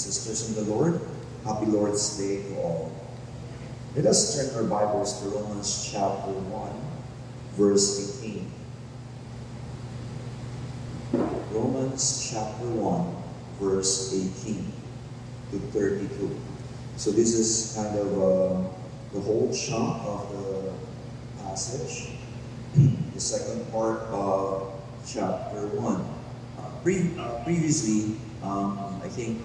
sisters in the Lord. Happy Lord's Day to all. Let us turn our Bibles to Romans chapter 1, verse 18. Romans chapter 1, verse 18 to 32. So this is kind of the whole chunk of the passage, the second part of chapter 1. Previously, I think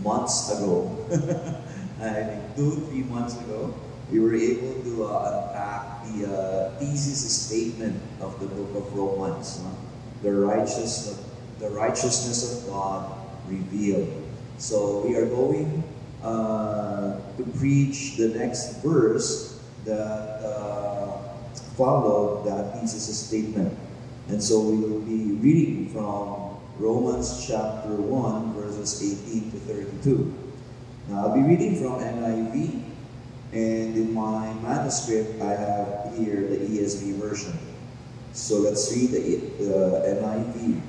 months ago, I think 2-3 months ago, we were able to unpack the thesis statement of the book of Romans, the righteousness of God revealed. So we are going to preach the next verse that followed that thesis statement. And so we will be reading from Romans chapter 1, verses 18 to 32. Now, I'll be reading from NIV, and in my manuscript, I have here the ESV version. So let's read the NIV.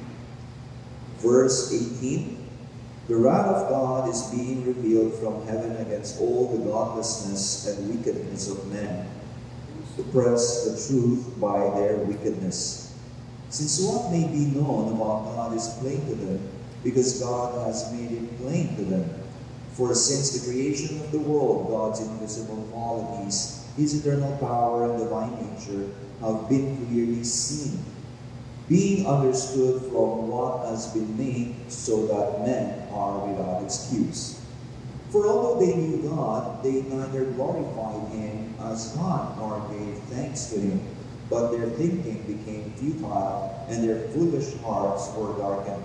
Verse 18, "The wrath of God is being revealed from heaven against all the godlessness and wickedness of men, who suppress the truth by their wickedness. Since what may be known about God is plain to them, because God has made it plain to them. For since the creation of the world, God's invisible qualities, His eternal power and divine nature, have been clearly seen, being understood from what has been made, so that men are without excuse. For although they knew God, they neither glorified Him as God nor gave thanks to Him, but their thinking became futile, and their foolish hearts were darkened.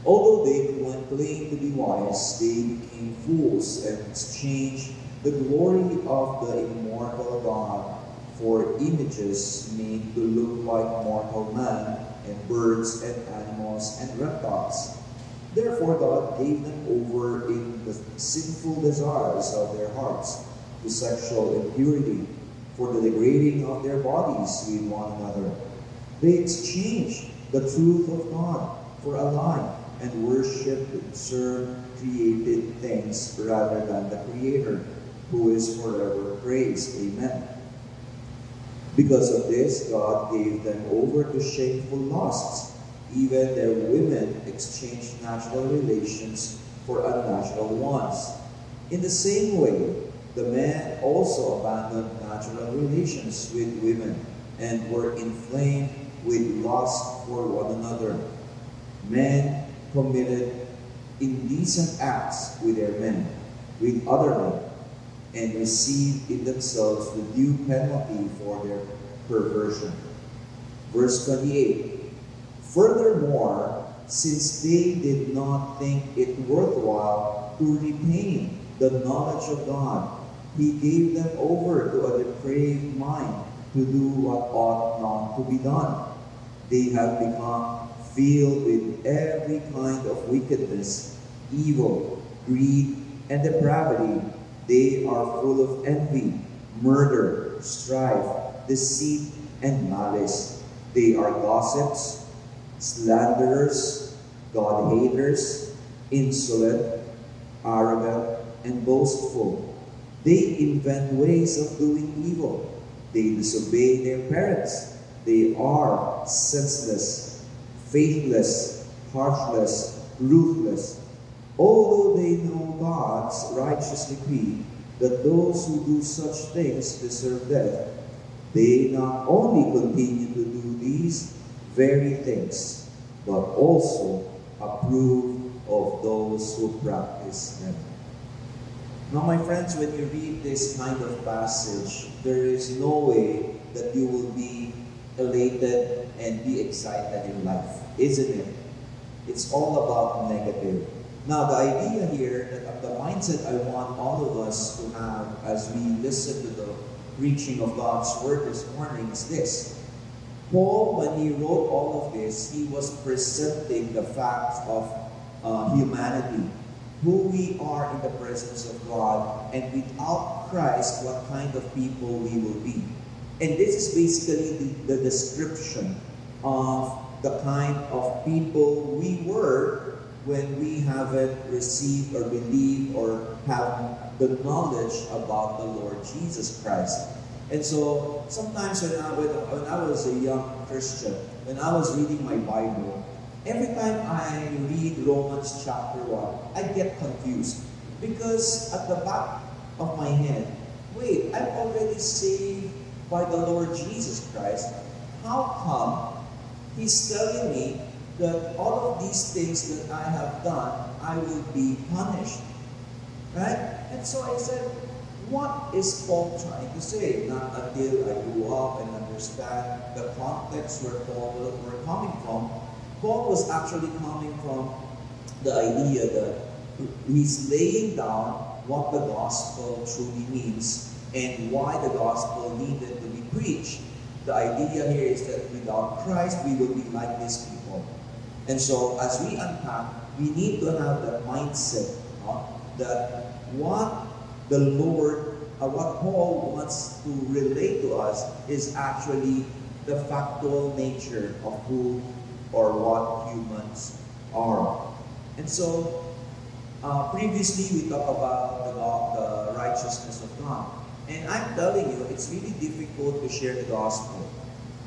Although they claimed to be wise, they became fools and exchanged the glory of the immortal God for images made to look like mortal man, and birds and animals and reptiles. Therefore God gave them over in the sinful desires of their hearts to sexual impurity, for the degrading of their bodies with one another. They exchanged the truth of God for a lie, and worshipped and served created things rather than the Creator, who is forever praised. Amen. Because of this, God gave them over to shameful lusts. Even their women exchanged natural relations for unnatural ones. In the same way, the men also abandoned natural relations with women and were inflamed with lust for one another. Men committed indecent acts with their men, with other men, and received in themselves the due penalty for their perversion." Verse 28, "Furthermore, since they did not think it worthwhile to retain the knowledge of God, He gave them over to a depraved mind to do what ought not to be done. They have become filled with every kind of wickedness, evil, greed, and depravity. They are full of envy, murder, strife, deceit, and malice. They are gossips, slanderers, God-haters, insolent, arrogant, and boastful. They invent ways of doing evil. They disobey their parents. They are senseless, faithless, heartless, ruthless. Although they know God's righteous decree that those who do such things deserve death, they not only continue to do these very things, but also approve of those who practice them." Now, my friends, when you read this kind of passage, there is no way that you will be elated and be excited in life, isn't it? It's all about negative. Now, the idea here, that the mindset I want all of us to have as we listen to the preaching of God's Word this morning is this. Paul, when he wrote all of this, he was presenting the facts of humanity, who we are in the presence of God, and without Christ, what kind of people we will be. And this is basically the description of the kind of people we were when we haven't received or believed or have the knowledge about the Lord Jesus Christ. And so sometimes when I was a young Christian, when I was reading my Bible, every time I read Romans chapter 1, I get confused. Because at the back of my head, wait, I'm already saved by the Lord Jesus Christ. How come He's telling me that all of these things that I have done, I will be punished? Right? And so I said, what is Paul trying to say? Not until I grew up and understand the context where Paul were coming from. Paul was actually coming from the idea that he's laying down what the gospel truly means and why the gospel needed to be preached. The idea here is that without Christ, we will be like these people. And so as we unpack, we need to have that mindset that what the Lord, what Paul wants to relate to us is actually the factual nature of who or what humans are. And so, previously we talked about the righteousness of God. And I'm telling you, it's really difficult to share the gospel.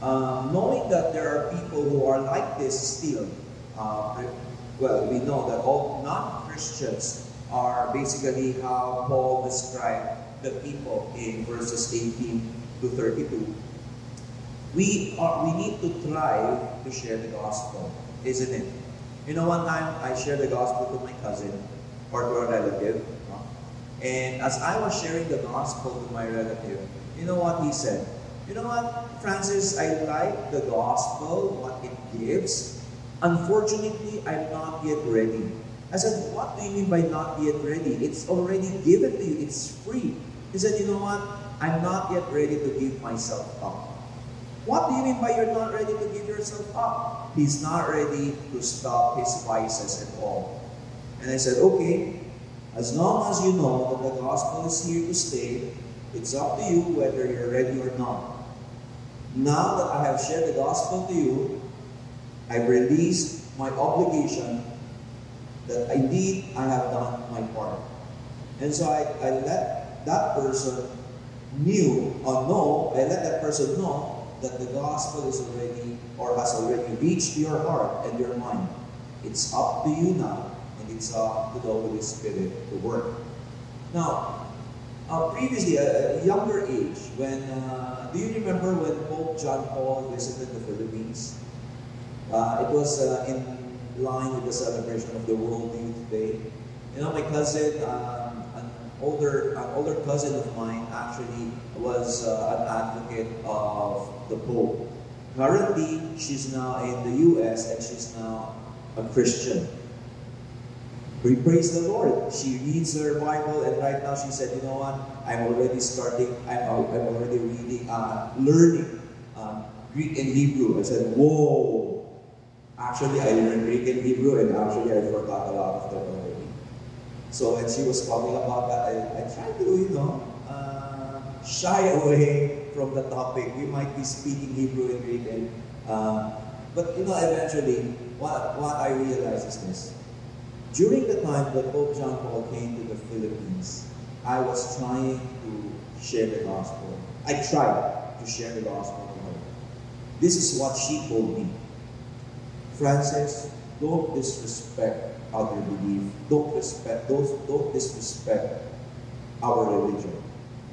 Knowing that there are people who are like this still, well, we know that all non-Christians are basically how Paul described the people in verses 18 to 32. We need to try to share the gospel, isn't it? You know, one time I shared the gospel to my cousin or to a relative, and as I was sharing the gospel to my relative, you know what he said? You know what, Francis, I like the gospel, what it gives. Unfortunately, I'm not yet ready. I said, what do you mean by not yet ready? It's already given to you. It's free. He said, you know what? I'm not yet ready to give myself up. What do you mean by you're not ready to give yourself up? He's not ready to stop his vices at all. And I said, okay, as long as you know that the gospel is here to stay, it's up to you whether you're ready or not. Now that I have shared the gospel to you, I've released my obligation that indeed I have done my part. And so I let that person I let that person know that the gospel is already or has already reached your heart and your mind. It's up to you now, and it's up to the Holy Spirit to work. Now, previously, at a younger age, when do you remember when Pope John Paul visited the Philippines? It was in line with the celebration of the World Youth Day. You know, my cousin, an older cousin of mine, actually was an advocate of the Pope. Currently, she's now in the U.S. and she's now a Christian. We praise the Lord. She reads her Bible, and right now she said, you know what? I'm already reading, learning Greek and Hebrew. I said, whoa. Actually, I learned Greek and Hebrew, and actually I forgot a lot of them already. So when she was talking about that, I tried to, shy away from the topic. We might be speaking Hebrew and Greek, but eventually, what I realized is this. During the time that Pope John Paul came to the Philippines, I was trying to share the gospel. I tried to share the gospel to her. This is what she told me. Francis, don't disrespect other belief. Don't disrespect our religion.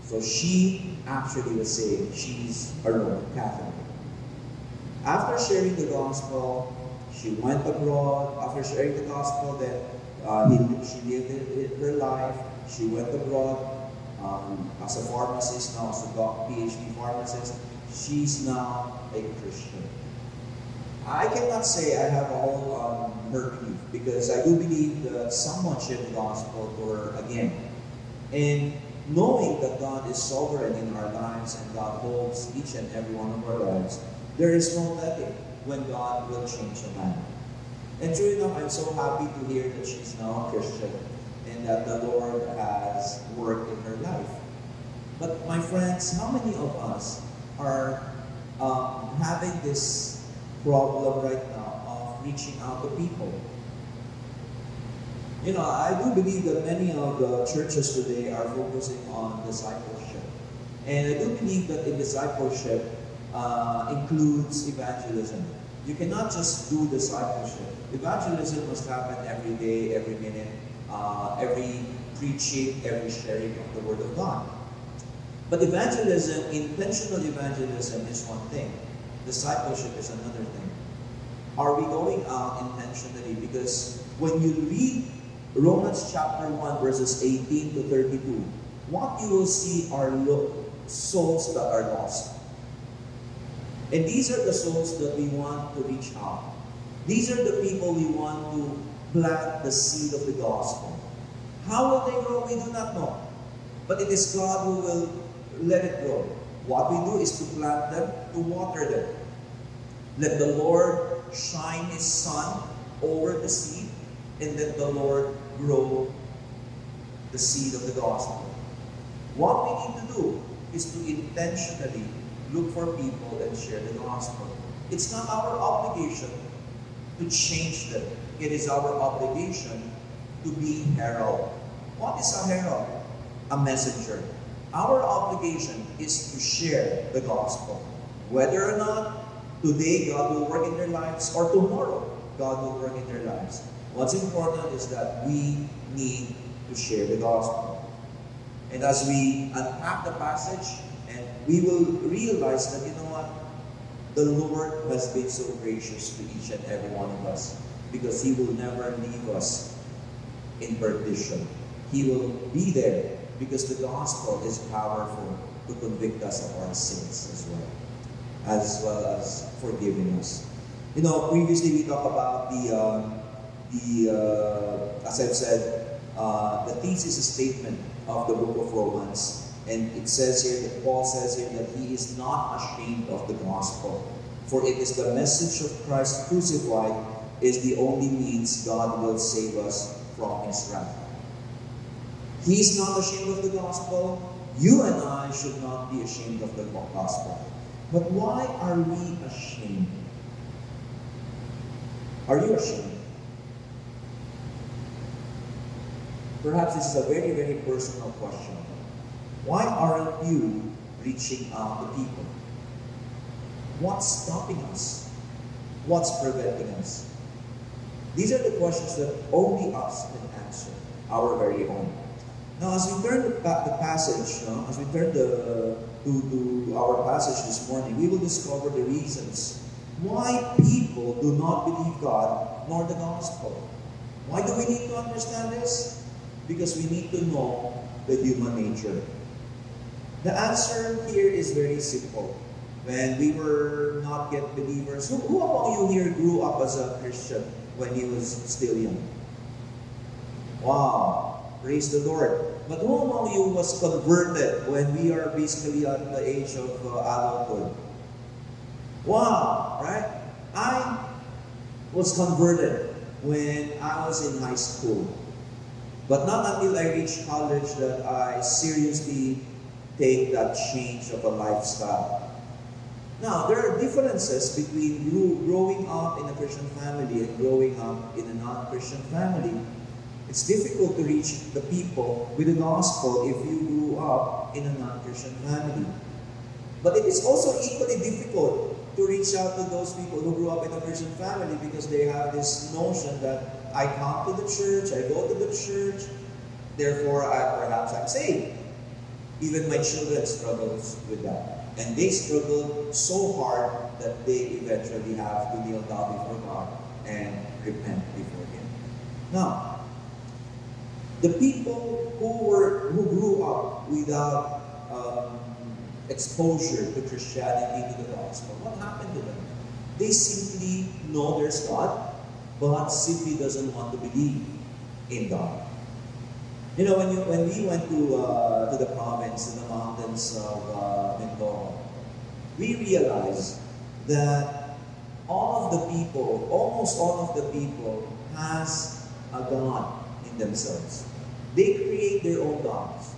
So she actually was saying she's a Roman Catholic. After sharing the gospel, she went abroad. After sharing the gospel, then she lived her life. She went abroad as a pharmacist, now as a PhD pharmacist. She's now a Christian. I cannot say I have all on her belief, because I do believe that someone shared the gospel to her again. And knowing that God is sovereign in our lives and God holds each and every one of our lives, there is no telling when God will change a man. And true enough, I'm so happy to hear that she's now a Christian and that the Lord has worked in her life. But my friends, how many of us are having this problem right now of reaching out to people? You know, I do believe that many of the churches today are focusing on discipleship. And I do believe that in discipleship includes evangelism. You cannot just do discipleship. Evangelism must happen every day, every minute, every preaching, every sharing of the Word of God. But evangelism, intentional evangelism is one thing. Discipleship is another thing. Are we going out intentionally? Because when you read Romans chapter 1 verses 18 to 32, what you will see are souls that are lost. And these are the souls that we want to reach out. These are the people we want to plant the seed of the gospel. How will they grow? We do not know. But it is God who will let it grow. What we do is to plant them, to water them. Let the Lord shine His sun over the seed, and let the Lord grow the seed of the gospel. What we need to do is to intentionally look for people and share the gospel. It's not our obligation to change them. It is our obligation to be herald. What is a herald? A messenger. Our obligation is to share the gospel. Whether or not today God will work in their lives or tomorrow God will work in their lives. What's important is that we need to share the gospel. And as we unpack the passage, and we will realize that, you know what? The Lord has been so gracious to each and every one of us, because He will never leave us in perdition. He will be there because the gospel is powerful to convict us of our sins as well as forgiving us. You know, previously we talked about as I've said, the thesis statement of the book of Romans. And it says here, that Paul says here, that he is not ashamed of the gospel. For it is the message of Christ crucified is the only means God will save us from His wrath. He is not ashamed of the gospel. You and I should not be ashamed of the gospel. But why are we ashamed? Are you ashamed? Perhaps this is a very, very personal question. Why aren't you reaching out to people? What's stopping us? What's preventing us? These are the questions that only us can answer, our very own. Now, as we turn the passage, as we turn to our passage this morning, we will discover the reasons why people do not believe God nor the gospel. Why do we need to understand this? Because we need to know the human nature. The answer here is very simple. When we were not yet believers, who among you here grew up as a Christian when he was still young? Wow, praise the Lord. But who among you was converted when we are basically at the age of adulthood? Wow, right? I was converted when I was in high school. But not until I reached college that I seriously take that change of a lifestyle. Now, there are differences between growing up in a Christian family and growing up in a non-Christian family. It's difficult to reach the people with the gospel if you grew up in a non-Christian family. But it is also equally difficult to reach out to those people who grew up in a Christian family, because they have this notion that I come to the church, I go to the church, therefore perhaps I'm saved. Even my children struggle with that. And they struggle so hard that they eventually have to kneel down before God and repent before Him. Now, the people who grew up without exposure to Christianity, to the gospel, what happened to them? They simply know there's God, but simply doesn't want to believe in God. You know, when we went to the province, to the mountains of Mindoro, we realized that almost all of the people has a God in themselves. They create their own gods.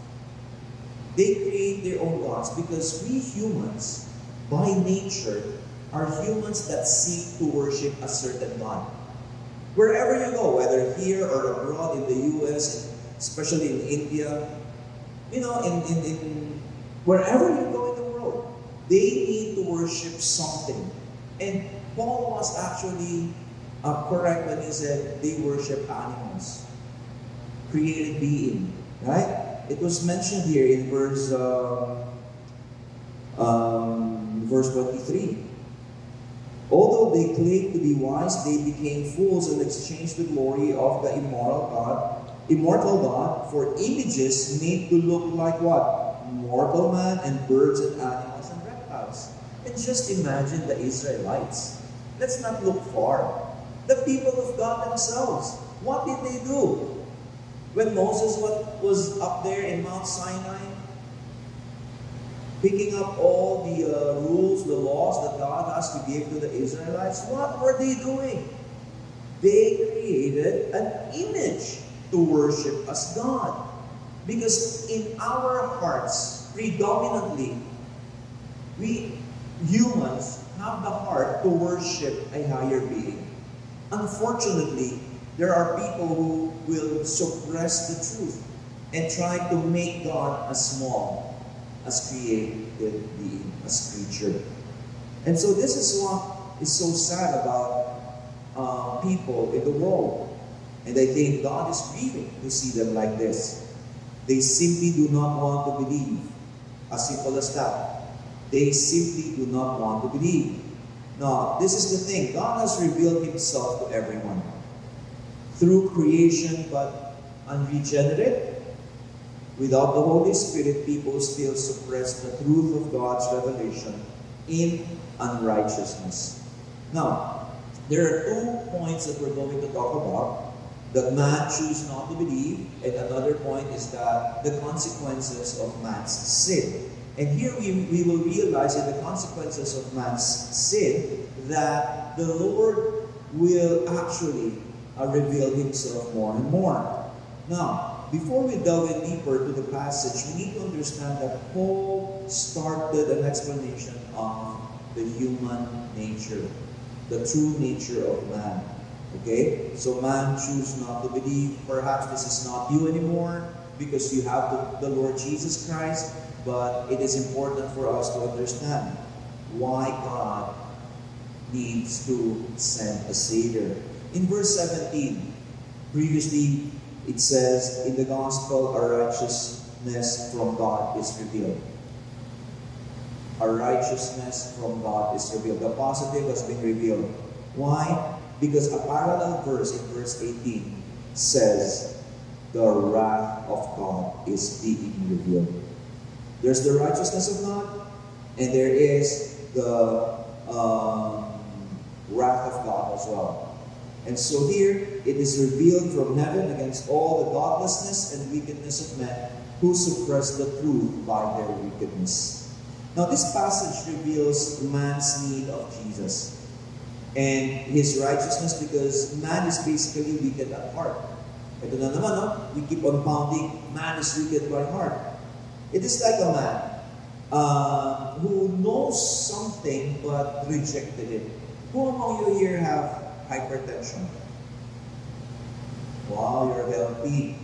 They create their own gods because we humans, by nature, are humans that seek to worship a certain God. Wherever you go, whether here or abroad in the U.S., especially in India, in wherever you go in the world, they need to worship something. And Paul was actually correct when he said they worship animals, created being, right? It was mentioned here in verse 23. Although they claimed to be wise, they became fools and exchanged the glory of the immortal God, for images made to look like what? Mortal man and birds and animals and reptiles. And just imagine the Israelites. Let's not look far. The people of God themselves. What did they do? When Moses was up there in Mount Sinai, picking up all the rules, the laws that God has to give to the Israelites, what were they doing? They created an image to worship as God. Because in our hearts, predominantly, we humans have the heart to worship a higher being. Unfortunately, there are people who will suppress the truth and try to make God as small as created being, as creature. And so this is what is so sad about people in the world. And I think God is grieving to see them like this. They simply do not want to believe. As simple as that. They simply do not want to believe. Now, this is the thing. God has revealed Himself to everyone. Through creation, but unregenerate. Without the Holy Spirit, people still suppress the truth of God's revelation in unrighteousness. Now, there are 2 points that we're going to talk about. That man choose not to believe, and another point is that the consequences of man's sin. And here we will realize in the consequences of man's sin that the Lord will actually reveal Himself more and more. Now, before we delve in deeper to the passage, we need to understand that Paul started an explanation of the human nature, the true nature of man. Okay? So man choose not to believe. Perhaps this is not you anymore because you have the Lord Jesus Christ. But it is important for us to understand why God needs to send a Savior. In verse 17, previously it says, in the gospel, our righteousness from God is revealed. Our righteousness from God is revealed. The positive has been revealed. Why? Because a parallel verse in verse 18 says, the wrath of God is being revealed. There's the righteousness of God, and there is the wrath of God as well. And so here, it is revealed from heaven against all the godlessness and wickedness of men who suppress the truth by their wickedness. Now, this passage reveals man's need of Jesus and His righteousness, because man is basically wicked at heart. Ito na naman, no? We keep on pounding, man is wicked by heart. It is like a man who knows something but rejected it. Who among you here have hypertension? Wow, you're healthy.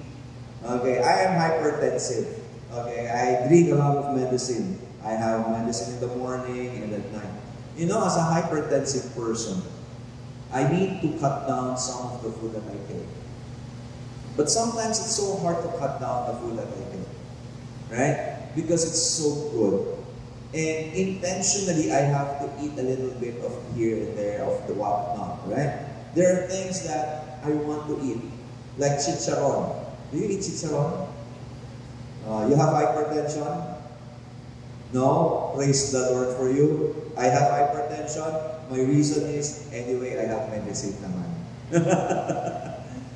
Okay, I am hypertensive. Okay, I drink a lot of medicine. I have medicine in the morning and at night. You know, as a hypertensive person, I need to cut down some of the food that I take. But sometimes it's so hard to cut down the food that I take. Right? Because it's so good. And intentionally, I have to eat a little bit of here and there of the whatnot, right? There are things that I want to eat, like chicharon. Do you eat chicharon? You have hypertension? No? Praise the Lord for you. I have hypertension. My reason is, anyway, I have medicine naman.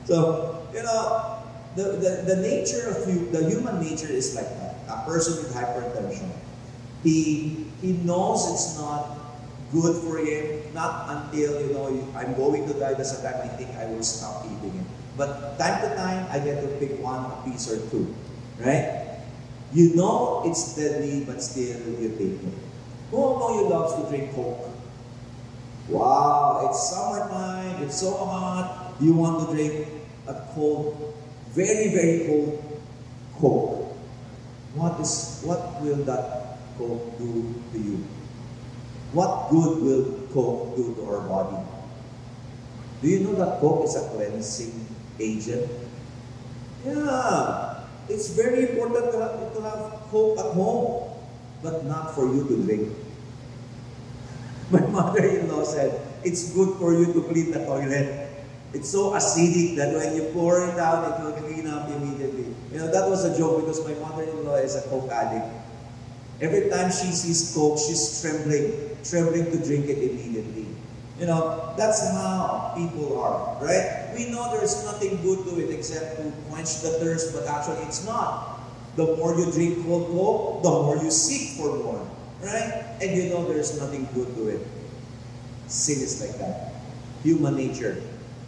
So, you know, the nature of the human nature is like that. A person with hypertension, he knows it's not good for him, not until, you know, I'm going to die, that's the time I think I will stop eating it. But time to time, I get to pick one, a piece or two, right? You know it's deadly, but still you take it. Who among you loves to drink Coke? Wow, it's summertime, it's so hot. you want to drink a cold, very, very cold Coke. What will that Coke do to you? What good will Coke do to our body? Do you know that Coke is a cleansing agent? Yeah. It's very important to have Coke at home, but not for you to drink. My mother-in-law said, it's good for you to clean the toilet. It's so acidic that when you pour it out, it will clean up immediately. You know, that was a joke because my mother-in-law is a Coke addict. Every time she sees Coke, she's trembling to drink it immediately. You know, that's how people are, right? We know there's nothing good to it except to quench the thirst, but actually it's not. The more you drink cold Coke, the more you seek for more, right? And you know there's nothing good to it. Sin is like that. Human nature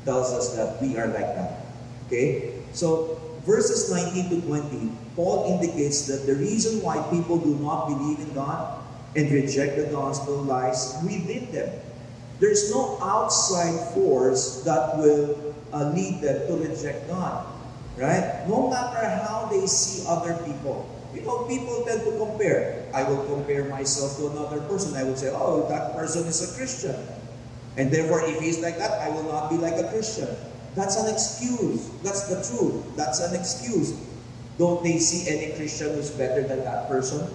tells us that we are like that. Okay? So, verses 19 to 20, Paul indicates that the reason why people do not believe in God and reject the gospel lies within them. There's no outside force that will lead them to reject God. Right? No matter how they see other people. You know, people tend to compare. I will compare myself to another person. I will say, oh, that person is a Christian. And therefore, if he's like that, I will not be like a Christian. That's an excuse. That's the truth. That's an excuse. Don't they see any Christian who's better than that person?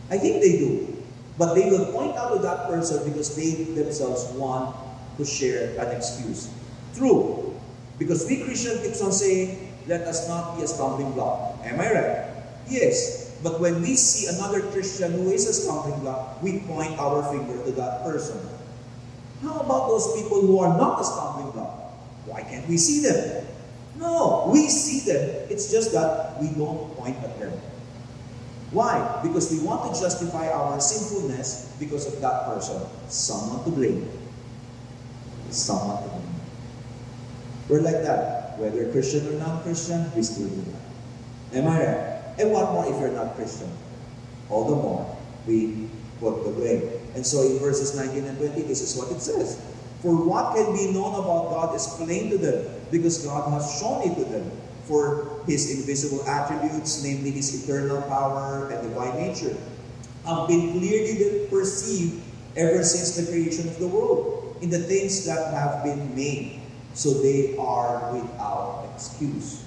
I think they do. But they will point out to that person because they themselves want to share an excuse. True. Because we Christians keeps on saying, let us not be a stumbling block. Am I right? Yes. But when we see another Christian who is a stumbling block, we point our finger to that person. How about those people who are not a stumbling block? Why can't we see them? No, we see them. It's just that we don't point at them. Why? Because we want to justify our sinfulness because of that person. Someone to blame. Someone to blame. We're like that. Whether Christian or non-Christian, we still do that. Am I right? And what more if you're not Christian? All the more, we put the blame. And so in verses 19 and 20, this is what it says. For what can be known about God is plain to them, because God has shown it to them. For His invisible attributes, namely His eternal power and divine nature, have been clearly perceived ever since the creation of the world, in the things that have been made. So they are without excuse.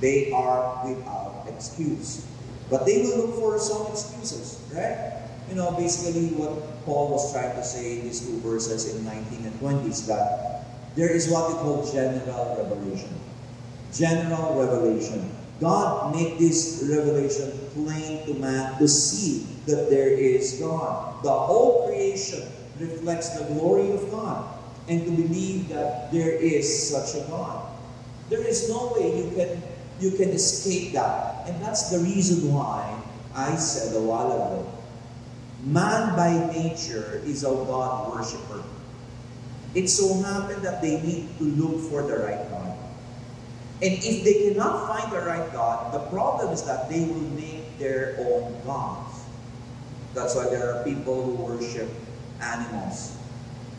They are without excuse. But they will look for some excuses, right? You know, basically what Paul was trying to say in these two verses in 19 and 20 is that there is what we call general revelation. General revelation. God made this revelation plain to man to see that there is God. The whole creation reflects the glory of God, and to believe that there is such a God. There is no way you can escape that. And that's the reason why I said a while ago, man by nature is a God worshiper. It so happened that they need to look for the right God. And if they cannot find the right God, the problem is that they will make their own gods. That's why there are people who worship animals,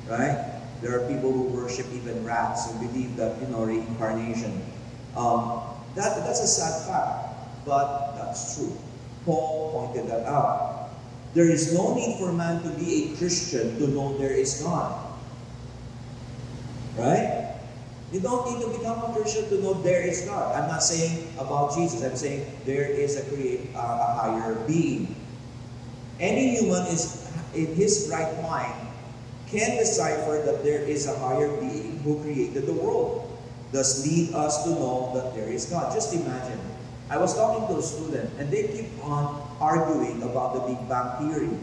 right? There are people who worship even rats and believe that, reincarnation. That's a sad fact, but that's true. Paul pointed that out. There is no need for man to be a Christian to know there is God. Right? You don't need to become a Christian to know there is God. I'm not saying about Jesus. I'm saying there is a higher being. Any human is in his right mind can decipher that there is a higher being who created the world. Thus lead us to know that there is God. Just imagine. I was talking to a student and they keep on arguing about the Big Bang Theory.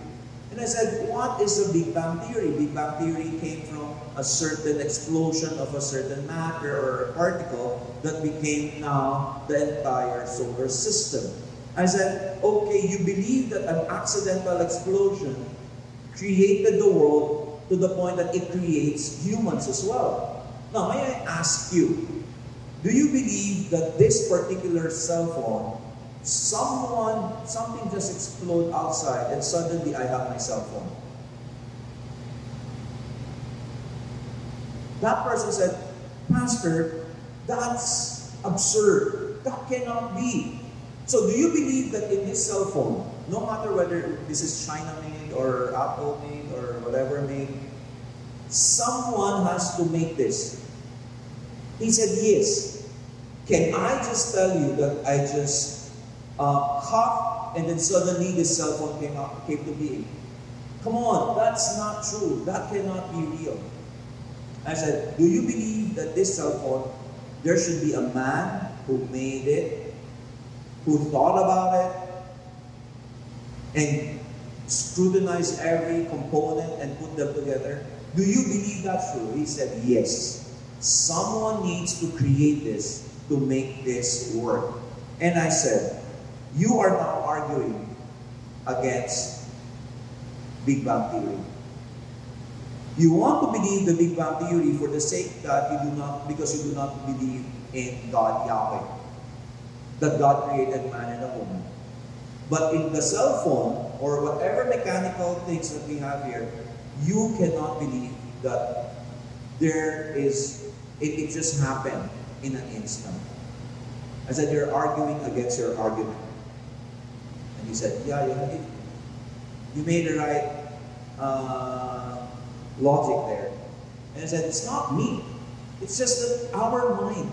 And I said, what is the Big Bang Theory? Big Bang Theory came from a certain explosion of a certain matter or a particle that became now the entire solar system. I said, okay, you believe that an accidental explosion created the world to the point that it creates humans as well. Now, may I ask you, do you believe that this particular cell phone, something just exploded outside and suddenly I have my cell phone? That person said, Pastor, that's absurd. That cannot be. So do you believe that in this cell phone, no matter whether this is China made or Apple made or whatever made, someone has to make this? He said, yes. Can I just tell you that I just coughed and then suddenly this cell phone came to being? Come on, that's not true. That cannot be real. I said, do you believe that this cell phone, there should be a man who made it, who thought about it, and scrutinized every component and put them together? Do you believe that's true? He said, yes. Someone needs to create this to make this work. And I said, you are now arguing against Big Bang Theory. You want to believe the Big Bang Theory for the sake that you do not, because you do not believe in God Yahweh, that God created man and a woman. But in the cell phone or whatever mechanical things that we have here, you cannot believe that there is, it just happened in an instant. I said, you're arguing against your argument. And he said, yeah, you made the right logic there. And I said, it's not me. It's just that our mind.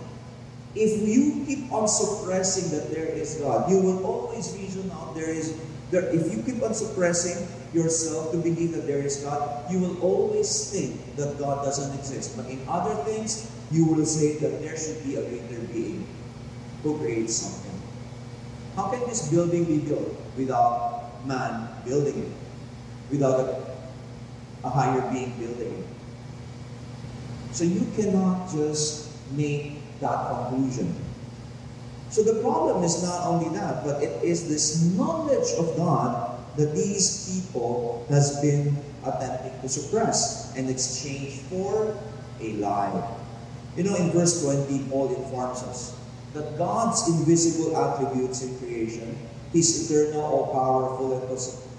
If you keep on suppressing that there is God, you will always reason out if you keep on suppressing yourself to believe that there is God, you will always think that God doesn't exist. But in other things, you will say that there should be a greater being who creates something. How can this building be built without man building it? Without a higher being building it? So you cannot just make that conclusion. So the problem is not only that, but it is this knowledge of God that these people has been attempting to suppress and exchange for a lie. You know, in verse 20, Paul informs us that God's invisible attributes in creation, He's eternal, all-powerful,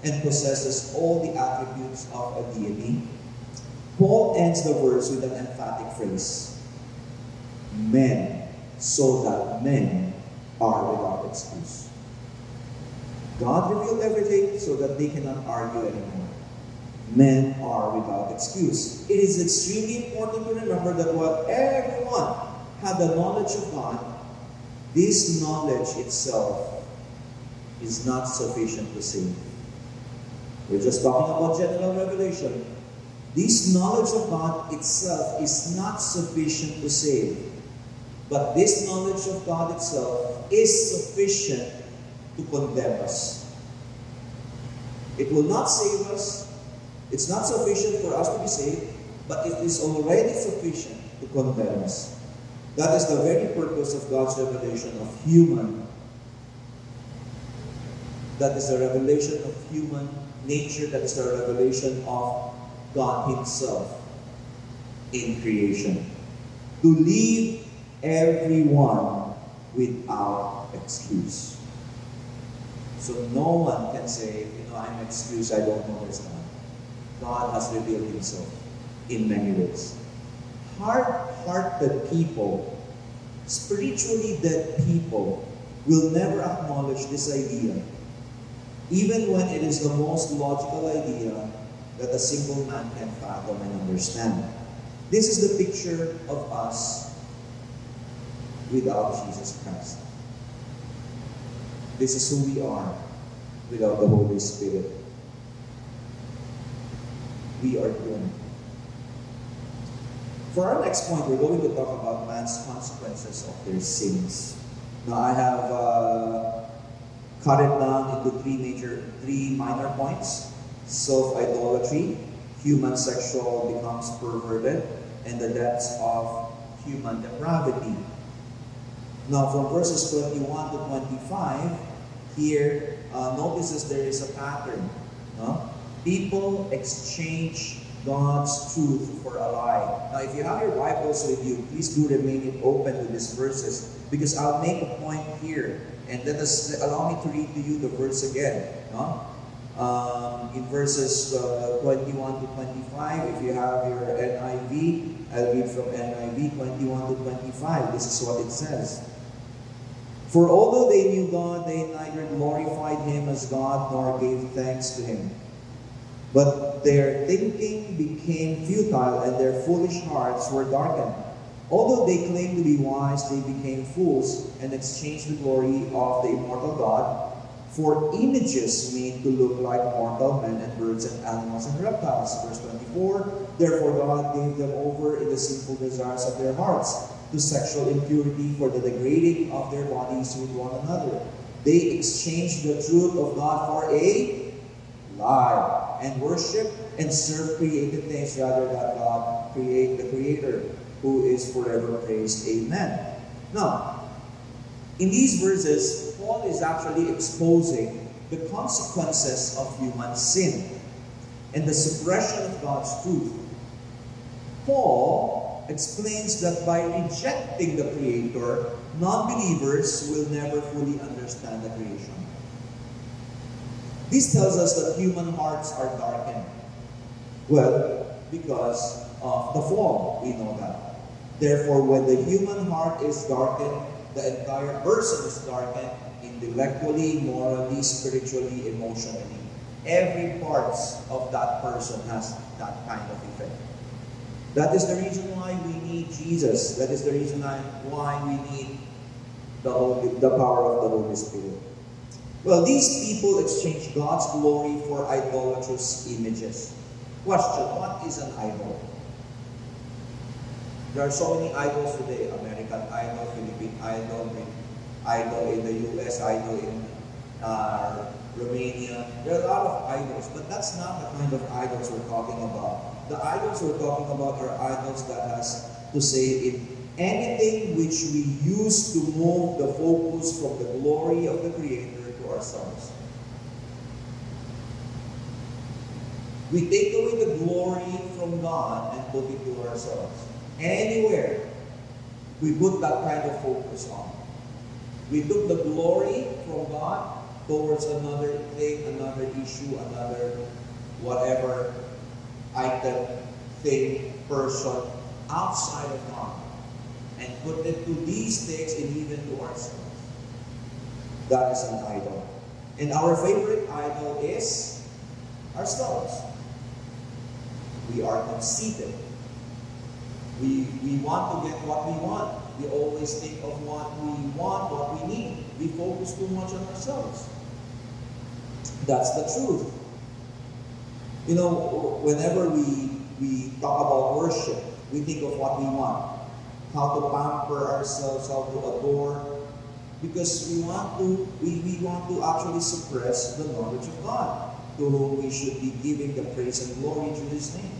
and possesses all the attributes of a deity. Paul ends the verse with an emphatic phrase, men, so that men are without excuse. God revealed everything so that they cannot argue anymore. Men are without excuse. It is extremely important to remember that while everyone had the knowledge of God, this knowledge itself is not sufficient to save. We're just talking about general revelation. This knowledge of God itself is not sufficient to save. But this knowledge of God itself is sufficient to condemn us. It will not save us. It's not sufficient for us to be saved, but it is already sufficient to condemn us. That is the very purpose of God's revelation of human. That is the revelation of human nature. That is the revelation of God Himself in creation. To leave everyone without excuse. So no one can say, I'm excused, I don't know this God. God has revealed Himself in many ways. Hard-hearted people, spiritually dead people, will never acknowledge this idea, even when it is the most logical idea that a single man can fathom and understand. This is the picture of us without Jesus Christ. This is who we are without the Holy Spirit. We are doomed. For our next point, we're going to talk about man's consequences of their sins. Now, I have cut it down into three minor points. Self-idolatry, human sexual becomes perverted, and the depths of human depravity. Now, from verses 21 to 25, here, notices there is a pattern. People exchange God's truth for a lie. Now, if you have your Bibles with you, please do remain it open with these verses, because I'll make a point here, and allow me to read to you the verse again. In verses 21 to 25, if you have your NIV, I'll read from NIV 21 to 25. This is what it says. For although they knew God, they neither glorified Him as God nor gave thanks to Him. But their thinking became futile and their foolish hearts were darkened. Although they claimed to be wise, they became fools and exchanged the glory of the immortal God for images made to look like mortal men and birds and animals and reptiles. Verse 24, therefore God gave them over in the sinful desires of their hearts to sexual impurity for the degrading of their bodies with one another. They exchanged the truth of God for a lie and worship and serve created things rather than God, the Creator, who is forever praised. Amen. Now, in these verses, Paul is actually exposing the consequences of human sin and the suppression of God's truth. Paul explains that by rejecting the Creator, non-believers will never fully understand the creation. This tells us that human hearts are darkened. Well, because of the fall, we know that. Therefore, when the human heart is darkened, the entire person is darkened intellectually, morally, spiritually, emotionally. Every part of that person has that kind of effect. That is the reason why we need Jesus. That is the reason why we need the power of the Holy Spirit. Well, these people exchange God's glory for idolatrous images. Question, what is an idol? There are so many idols today. American Idol, Philippine Idol, Idol in the US, Idol in Romania. There are a lot of idols, but that's not the kind of idols we're talking about. The idols we're talking about are idols that has to say in anything which we use to move the focus from the glory of the Creator to ourselves. We take away the glory from God and put it to ourselves. Anywhere we put that kind of focus on. We took the glory from God towards another thing, another issue, another whatever item, thing, person outside of God and put it to these things and even to ourselves. That is an idol. And our favorite idol is ourselves. We are conceited. We want to get what we want. We always think of what we want, what we need. We focus too much on ourselves. That's the truth. You know, whenever we talk about worship, we think of what we want. How to pamper ourselves, how to adore. Because we want to actually suppress the knowledge of God, to whom we should be giving the praise and glory to His name.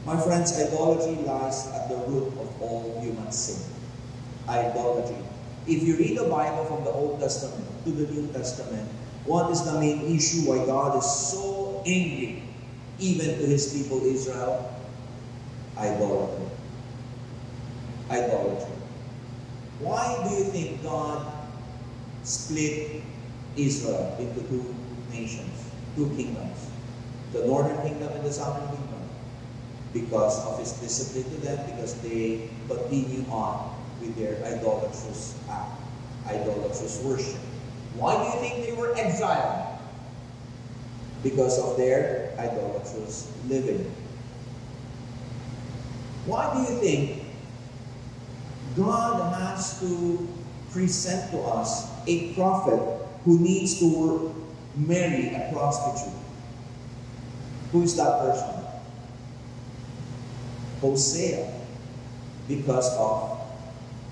My friends, idolatry lies at the root of all human sin. Idolatry. If you read the Bible from the Old Testament to the New Testament, what is the main issue why God is so angry, even to His people Israel? Idolatry. Idolatry. Why do you think God split Israel into two nations, two kingdoms? The northern kingdom and the southern kingdom. Because of His discipline to them, because they continue on with their idolatrous act, idolatrous worship. Why do you think they were exiled? Because of their idolatrous living. Why do you think God has to present to us a prophet who needs to marry a prostitute? Who is that person? Hosea, because of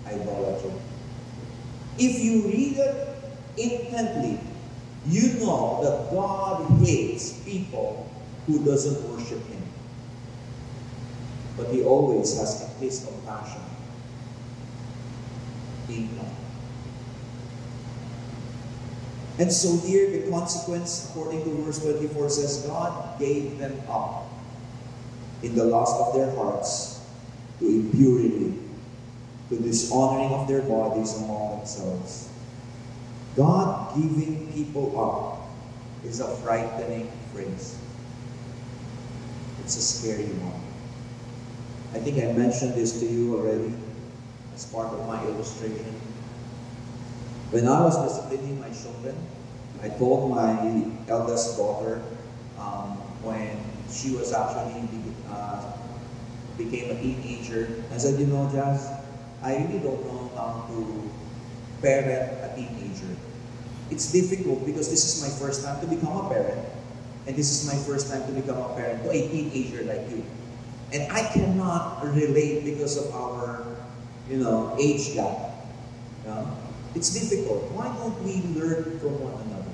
idolatry. If you read it intently, you know that God hates people who doesn't worship Him. But He always has His compassion in them. And so here the consequence, according to verse 24, says, God gave them up in the lust of their hearts to impurity, to dishonoring of their bodies among themselves. God giving people up is a frightening phrase. It's a scary one. I think I mentioned this to you already as part of my illustration. When I was disciplining my children, I told my eldest daughter when she was actually became a teenager, I said, you know, Jazz, I really don't know how to parent a teenager. It's difficult because this is my first time to become a parent, and this is my first time to become a parent to a teenager like you. And I cannot relate because of our, age gap. It's difficult. Why don't we learn from one another?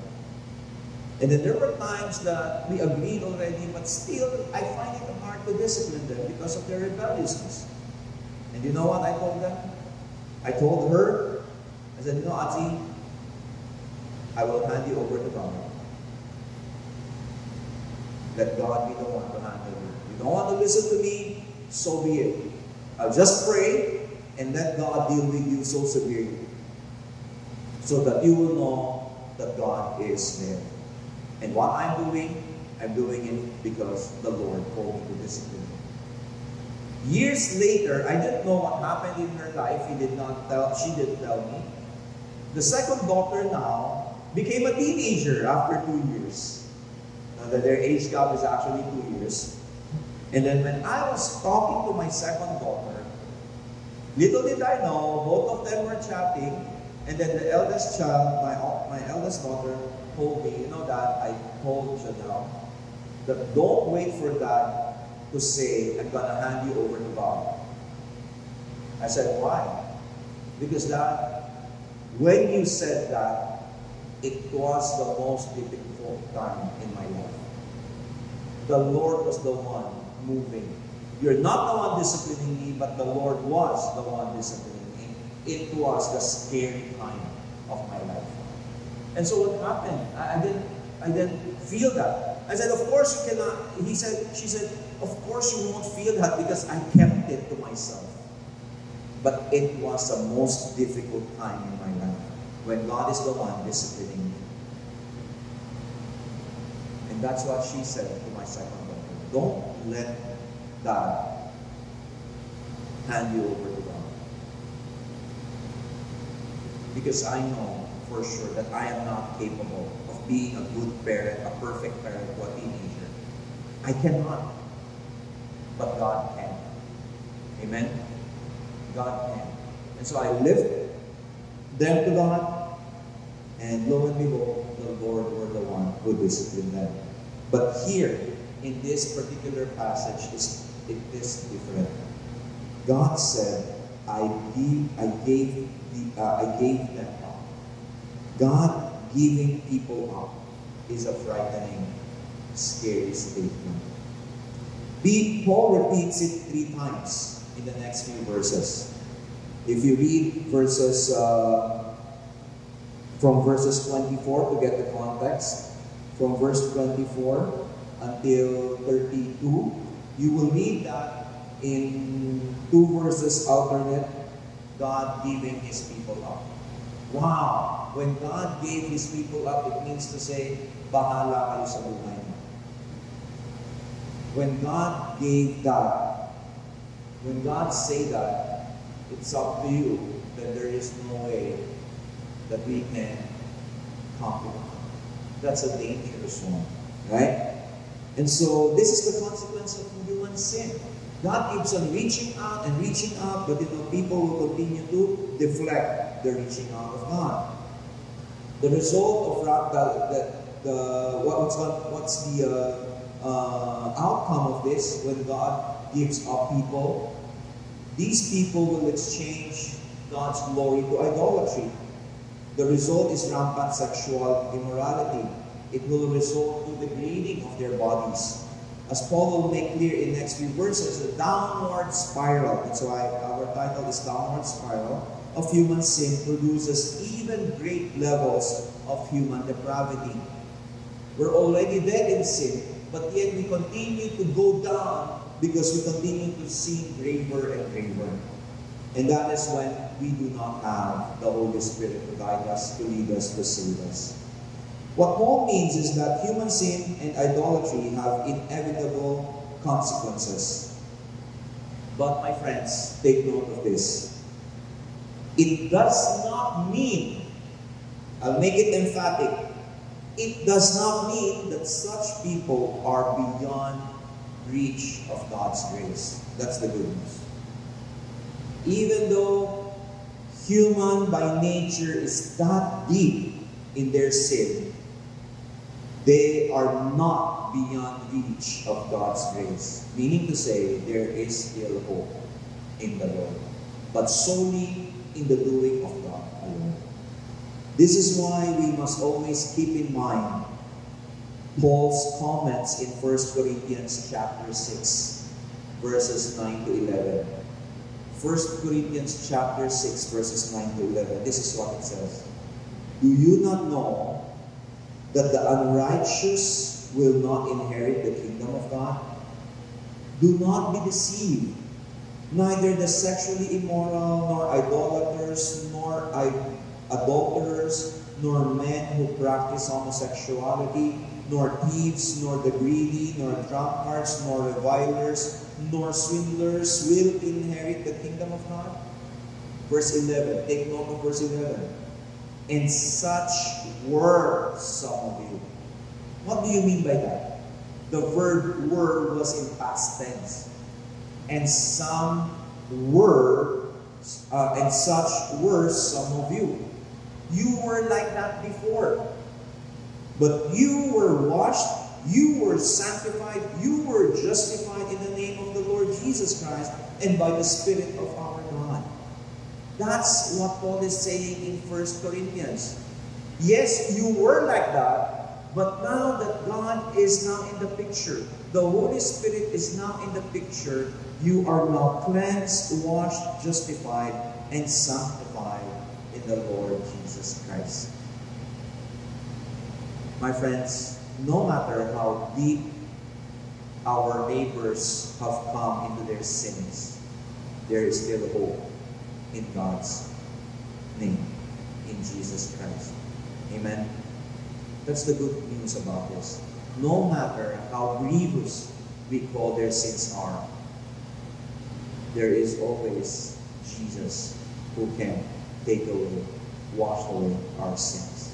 And then there were times that we agreed already, but still I find it hard to discipline them because of their rebelliousness. And you know what I told them? I told her, I said, Ati, I will hand you over to God. Let God be the one to handle you. You don't want to listen to me, so be it. I'll just pray and let God deal with you so severely, so that you will know that God is there. And what I'm doing it because the Lord told me to discipline me. Years later, I didn't know what happened in her life. She didn't tell me. The second daughter now became a teenager after 2 years. Their age gap is actually 2 years. And then when I was talking to my second daughter, little did I know, both of them were chatting, and then the eldest child, my eldest daughter, told me, Dad, I told Janelle that don't wait for Dad to say, I'm going to hand you over to God. I said, why? Because Dad, when you said that, it was the most difficult time in my life. The Lord was the one moving. You're not the one disciplining me, but the Lord was the one disciplining me. It was the scary time of my life. And so what happened? I didn't feel that. I said, of course you cannot. She said, of course you won't feel that because I kept it to myself. But it was the most difficult time in my life when God is the one disciplining me. And that's what she said to my second daughter. Don't let God hand you over to God. Because I know for sure that I am not capable of being a good parent, a perfect parent to a teenager. I cannot. But God can. Amen? God can. And so I lift them to God, and lo and behold, the Lord were the one who disciplined them. But here, in this particular passage, it is different. God said, I gave them up. God giving people up is a frightening, scary statement. Paul repeats it 3 times in the next few verses. If you read verses from verses 24 to get the context, from verse 24 until 32, you will read that in 2 verses alternate, God giving His people up. Wow! When God gave His people up, it means to say, bahala kayo sa buhay niyo. When God gave that, when God say that, it's up to you that there is no way that we can conquer. That's a dangerous one, right? And so this is the consequence of human sin. God keeps on reaching out and reaching out, but people will continue to deflect the reaching out of God. The result of what's the outcome of this when God gives up people? These people will exchange God's glory to idolatry. The result is rampant sexual immorality. It will result to the degrading of their bodies. As Paul will make clear in next few verses, the downward spiral, that's why our title is Downward Spiral, of human sin produces even great levels of human depravity. We're already dead in sin, but yet we continue to go down because we continue to sin graver and graver. And that is when we do not have the Holy Spirit to guide us, to lead us, to save us. What Paul means is that human sin and idolatry have inevitable consequences. But my friends, take note of this. It does not mean, I'll make it emphatic, it does not mean that such people are beyond reach of God's grace. That's the good news. Even though human by nature is that deep in their sin, they are not beyond reach of God's grace. Meaning to say, there is still hope in the Lord, but solely in the doing of God alone. This is why we must always keep in mind Paul's comments in 1 Corinthians chapter 6, verses 9 to 11. 1 Corinthians chapter 6, verses 9 to 11. This is what it says. Do you not know that the unrighteous will not inherit the kingdom of God? Do not be deceived. Neither the sexually immoral, nor idolaters, nor adulterers, nor men who practice homosexuality, nor thieves, nor the greedy, nor drunkards, nor revilers, nor swindlers will inherit the kingdom of God. Verse 11. Take note of verse 11. And such were some of you. What do you mean by that? The verb were was in past tense. And some were, and such were some of you. You were like that before. But you were washed, you were sanctified, you were justified in the name of the Lord Jesus Christ and by the Spirit of our God. That's what Paul is saying in 1 Corinthians. Yes, you were like that, but now that God is now in the picture, the Holy Spirit is now in the picture, you are now cleansed, washed, justified, and sanctified in the Lord Jesus Christ. My friends, no matter how deep our neighbors have come into their sins, there is still hope in God's name, in Jesus Christ. Amen? That's the good news about this. No matter how grievous we call their sins are, there is always Jesus who can take away, wash away our sins.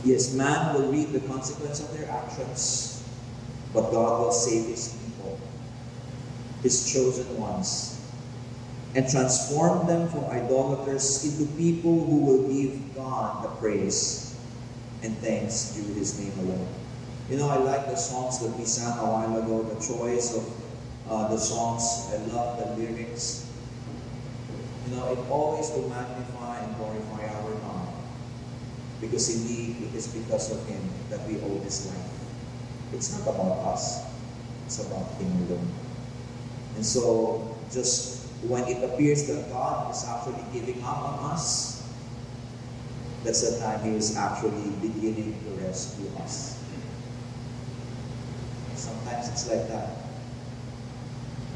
Yes, man will reap the consequence of their actions, but God will save His people, His chosen ones, and transform them from idolaters into people who will give God the praise and thanks due His name alone. You know, I like the songs that we sang a while ago, the choice of the songs. I love the lyrics. You know, it always will magnify and glorify our God. Because indeed, it is because of Him that we owe this life. It's not about us. It's about Him alone. And so, just when it appears that God is actually giving up on us, that's the time He is actually beginning to rescue us. Sometimes it's like that.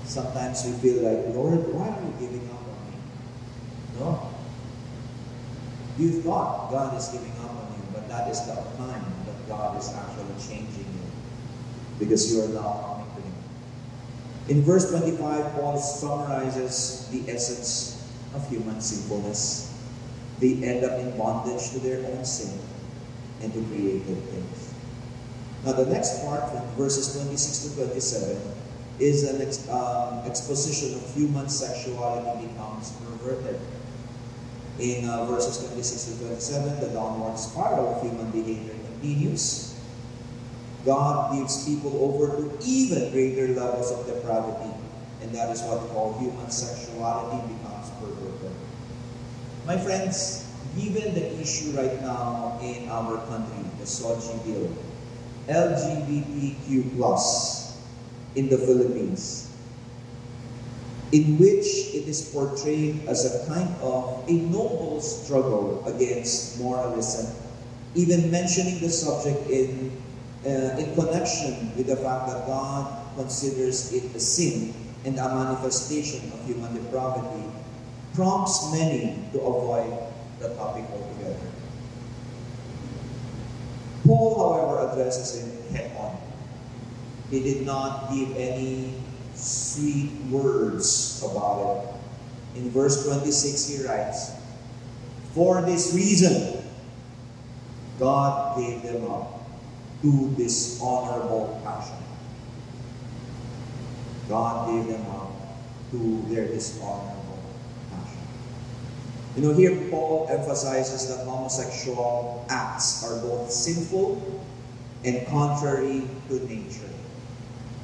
Sometimes we feel like, Lord, why are you giving up on me? No. You thought God is giving up on you, but that is the time that God is actually changing you, because you are now coming to Him. In verse 25, Paul summarizes the essence of human sinfulness. They end up in bondage to their own sin and to created things. Now the next part, from verses 26 to 27, is an exposition of human sexuality becomes perverted. In verses 26 to 27, the downward spiral of human behavior continues. God gives people over to even greater levels of depravity, and that is what we call human sexuality becomes perverted. My friends, given the issue right now in our country, the SOGI bill, LGBTQ+ in the Philippines, in which it is portrayed as a kind of a noble struggle against moralism, even mentioning the subject in connection with the fact that God considers it a sin and a manifestation of human depravity, prompts many to avoid the topic altogether. Paul, however, addresses it head on. He did not give any sweet words about it. In verse 26, he writes, "For this reason, God gave them up to dishonorable passion." God gave them up to their dishonorable passion. You know, here Paul emphasizes that homosexual acts are both sinful and contrary to nature.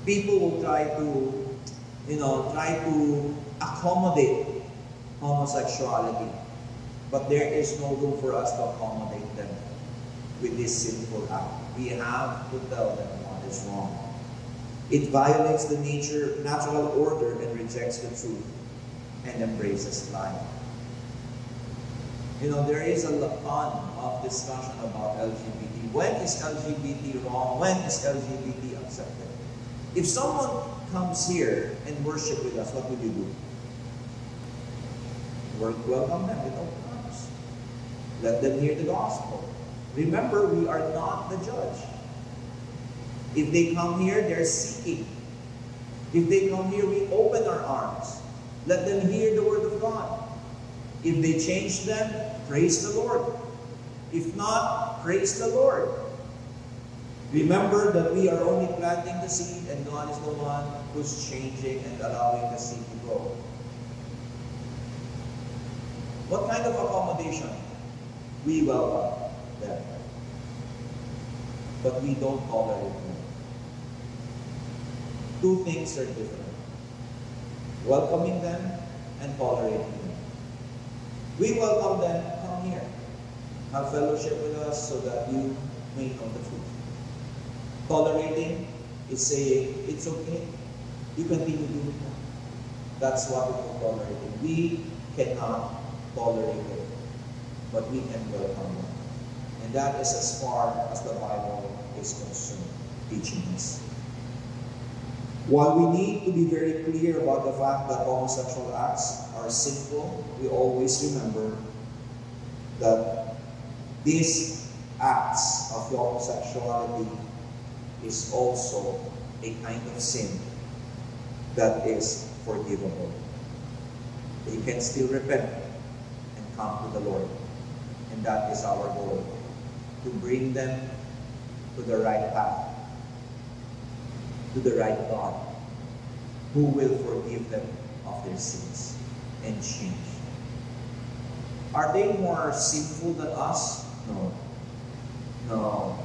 People will try to accommodate homosexuality, but there is no room for us to accommodate them with this sinful act. We have to tell them what is wrong. It violates the natural order and rejects the truth and embraces life. You know, there is a ton of discussion about LGBT. When is LGBT wrong? When is LGBT accepted? If someone comes here and worship with us, what would you do? Welcome them with open arms. Let them hear the gospel. Remember, we are not the judge. If they come here, they're seeking. If they come here, we open our arms. Let them hear the word of God. If they change them, praise the Lord. If not, praise the Lord. Remember that we are only planting the seed and God is the one who's changing and allowing the seed to grow. What kind of accommodation? We welcome them. But we don't tolerate them. Two things are different. Welcoming them and tolerating them. We welcome them, come here. Have fellowship with us so that you may know the truth. Tolerating is saying, it's okay. You continue doing that. That's what we call tolerating. We cannot tolerate it, but we can welcome it. And that is as far as the Bible is concerned, teaching us. While we need to be very clear about the fact that homosexual acts are sinful, we always remember that these acts of homosexuality is also a kind of sin that is forgivable. They can still repent and come to the Lord. And that is our goal, to bring them to the right path, to the right God, who will forgive them of their sins and change. Are they more sinful than us? No. No.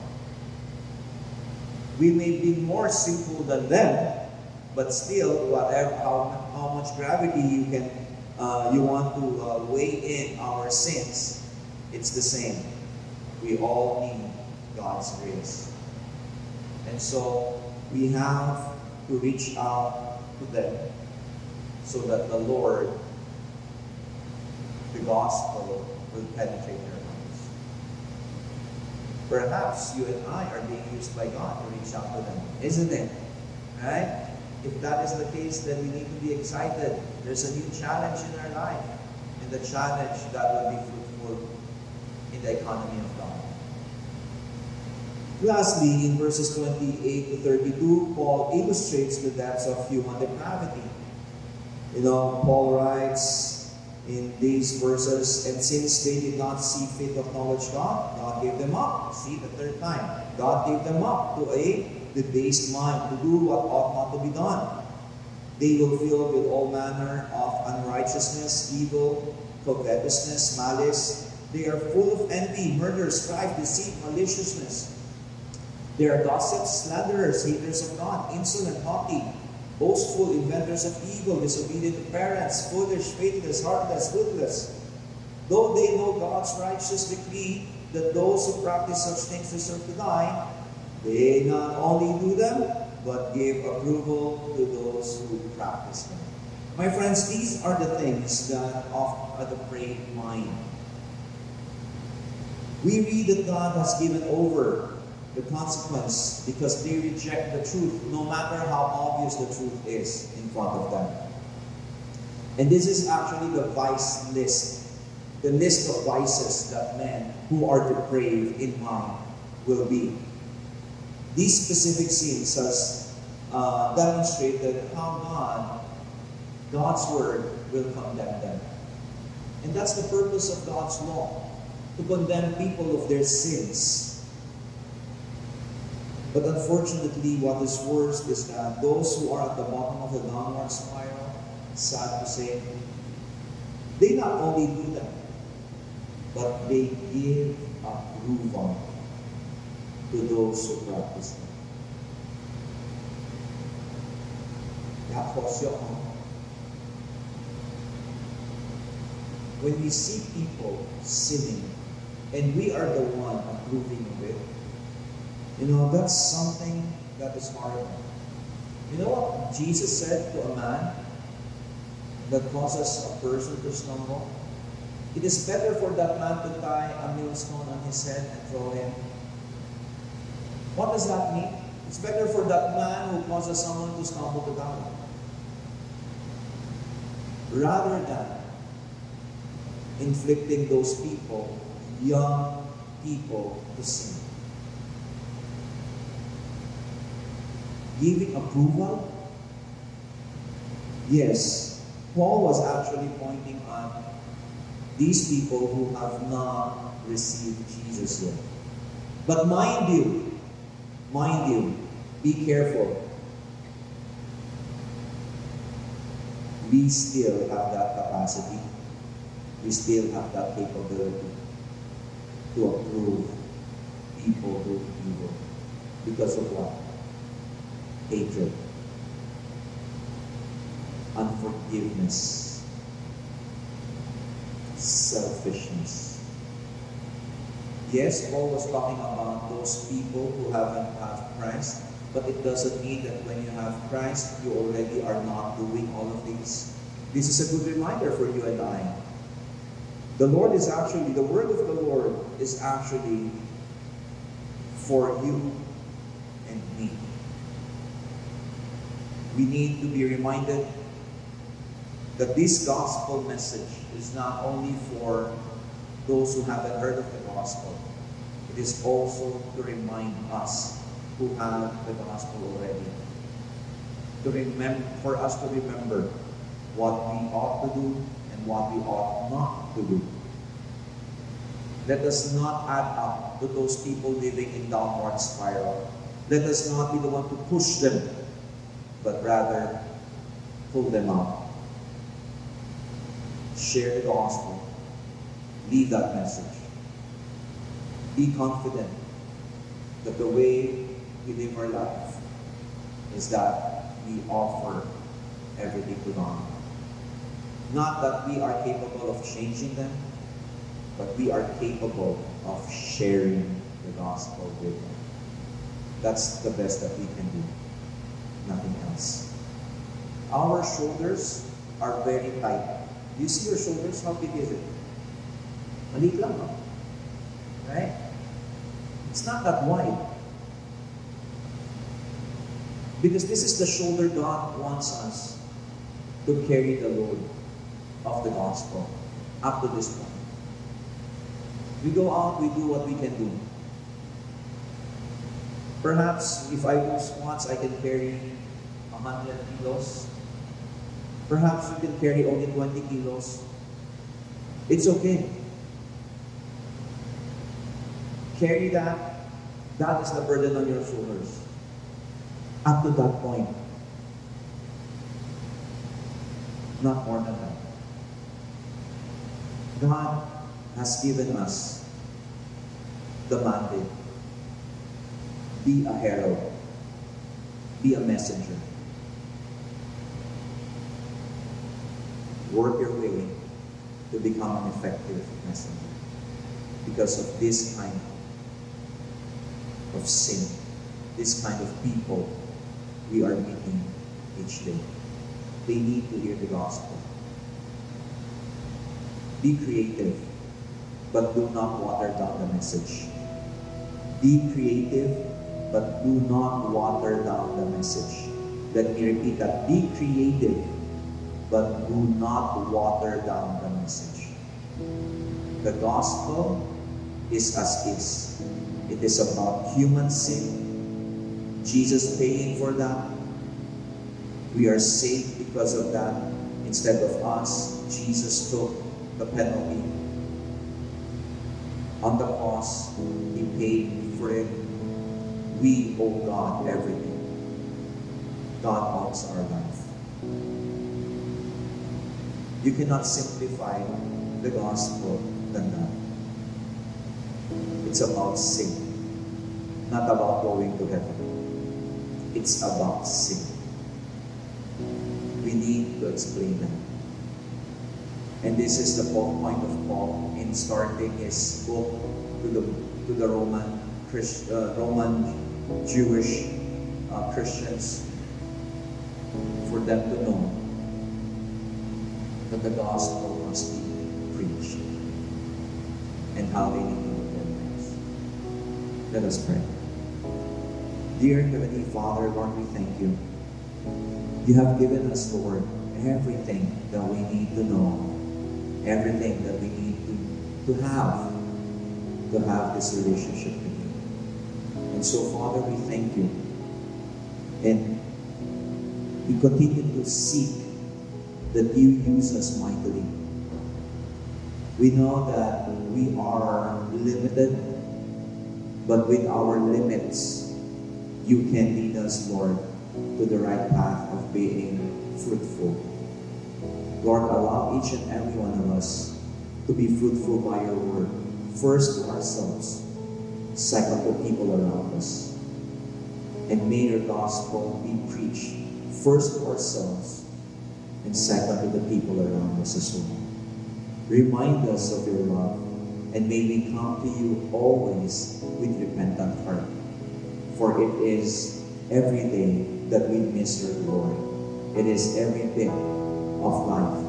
We may be more sinful than them, but still, whatever, how much gravity you want to weigh in our sins, it's the same. We all need God's grace. And so, we have to reach out to them so that the Lord, the gospel, will penetrate their lives. Perhaps you and I are being used by God to reach out to them, isn't it? Right? If that is the case, then we need to be excited. There's a new challenge in our life, and the challenge that will be fruitful in the economy of God. Lastly, in verses 28 to 32, Paul illustrates the depths of human depravity. You know, Paul writes in these verses, and since they did not see fit to acknowledge God, God gave them up. See, the third time. God gave them up to a debased mind, to do what ought not to be done. They will fill with all manner of unrighteousness, evil, covetousness, malice. They are full of envy, murder, strife, deceit, maliciousness. They are gossips, slanderers, haters of God, insolent, haughty, boastful, inventors of evil, disobedient to parents, foolish, faithless, heartless, ruthless. Though they know God's righteous decree that those who practice such things deserve to die, they not only do them, but give approval to those who practice them. My friends, these are the things that of a depraved mind. We read that God has given over the consequence because they reject the truth, no matter how obvious the truth is in front of them. And this is actually the vice list the list of vices that men who are depraved in mind will be. These specific sins has demonstrated how God's word will condemn them. And that's the purpose of God's law, to condemn people of their sins. But unfortunately, what is worse is that those who are at the bottom of the downward spiral, sad to say, they not only do them, but they give approval to those who practice them. When we see people sinning, and we are the one approving of it, that's something that is horrible. You know what Jesus said to a man that causes a person to stumble? It is better for that man to tie a millstone on his head and throw him. What does that mean? It's better for that man who causes someone to stumble to die, rather than inflicting those people, young people, to sin. Giving approval? Yes, Paul was actually pointing on these people who have not received Jesus yet. But mind you, be careful. We still have that capacity. We still have that capability to approve people who do evil. Because of what? Hatred, unforgiveness, selfishness. Yes, Paul was talking about those people who haven't had Christ, but it doesn't mean that when you have Christ, you already are not doing all of these. This is a good reminder for you and I. The word of the Lord is actually for you and me. We need to be reminded that this gospel message is not only for those who haven't heard of the gospel. It is also to remind us who have the gospel already. For us to remember what we ought to do and what we ought not to do. Let us not add up to those people living in downward spiral. Let us not be the one to push them, but rather pull them out. Share the gospel. Leave that message. Be confident that the way we live our life is that we offer everything to God. Not that we are capable of changing them, but we are capable of sharing the gospel with them. That's the best that we can do. Nothing else. Our shoulders are very tight. Do you see your shoulders? How big is it? Maliit lang, no? Right? It's not that wide. Because this is the shoulder God wants us to carry the load of the gospel up to this point. We go out, we do what we can do. Perhaps if I do squats, I can carry 100 kilos. Perhaps you can carry only 20 kilos. It's okay. Carry that. That is the burden on your shoulders. Up to that point. Not more than that. God has given us the mandate. Be a herald. Be a messenger. Work your way to become an effective messenger. Because of this kind of sin, this kind of people we are meeting each day. They need to hear the gospel. Be creative, but do not water down the message. Be creative, but do not water down the message. Let me repeat that. Be creative, but do not water down the message. The gospel is as is. It is about human sin. Jesus paying for that. We are saved because of that. Instead of us, Jesus took the penalty. On the cross, He paid for it. We owe God everything. God owns our life. You cannot simplify the gospel than that. It's about sin, not about going to heaven. It's about sin. We need to explain that. And this is the point of Paul in starting his book to the Roman Jewish Christians, for them to know that the gospel must be preached and how they need to live their lives. Let us pray. Dear Heavenly Father, Lord, we thank you. You have given us, Lord, everything that we need to know, everything that we need to have this relationship with you. And so, Father, we thank you. And we continue to seek that you use us mightily. We know that we are limited, but with our limits, you can lead us, Lord, to the right path of being fruitful. Lord, allow each and every one of us to be fruitful by your word. First to ourselves, second to people around us. And may your gospel be preached first to ourselves and second to the people around us as well. Remind us of your love, and may we come to you always with repentant heart. For it is every day that we miss your glory. It is every bit of life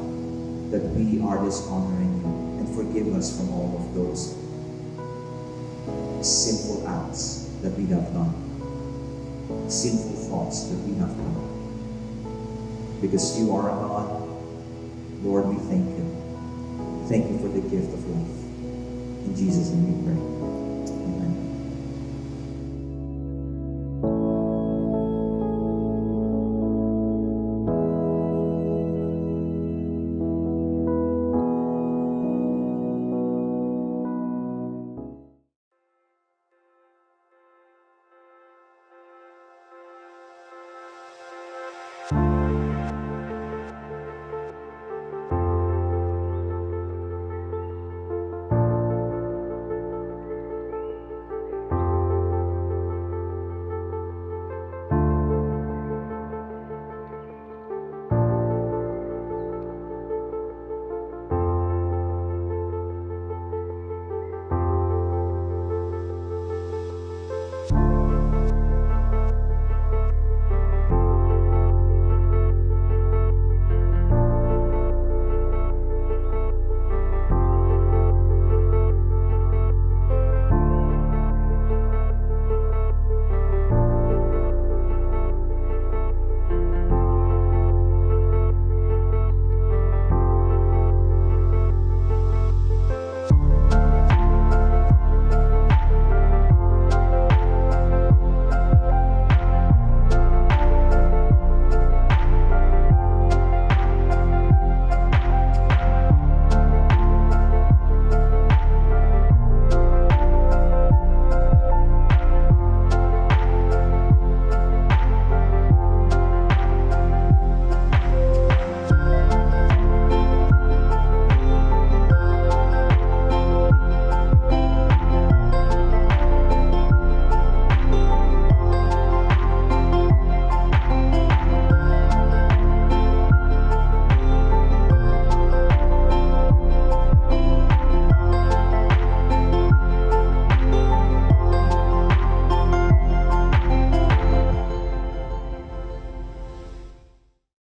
that we are dishonoring you. And forgive us from all of those sinful acts that we have done, sinful thoughts that we have done. Because you are God, Lord, we thank you. Thank you for the gift of life. In Jesus' name we pray. Amen.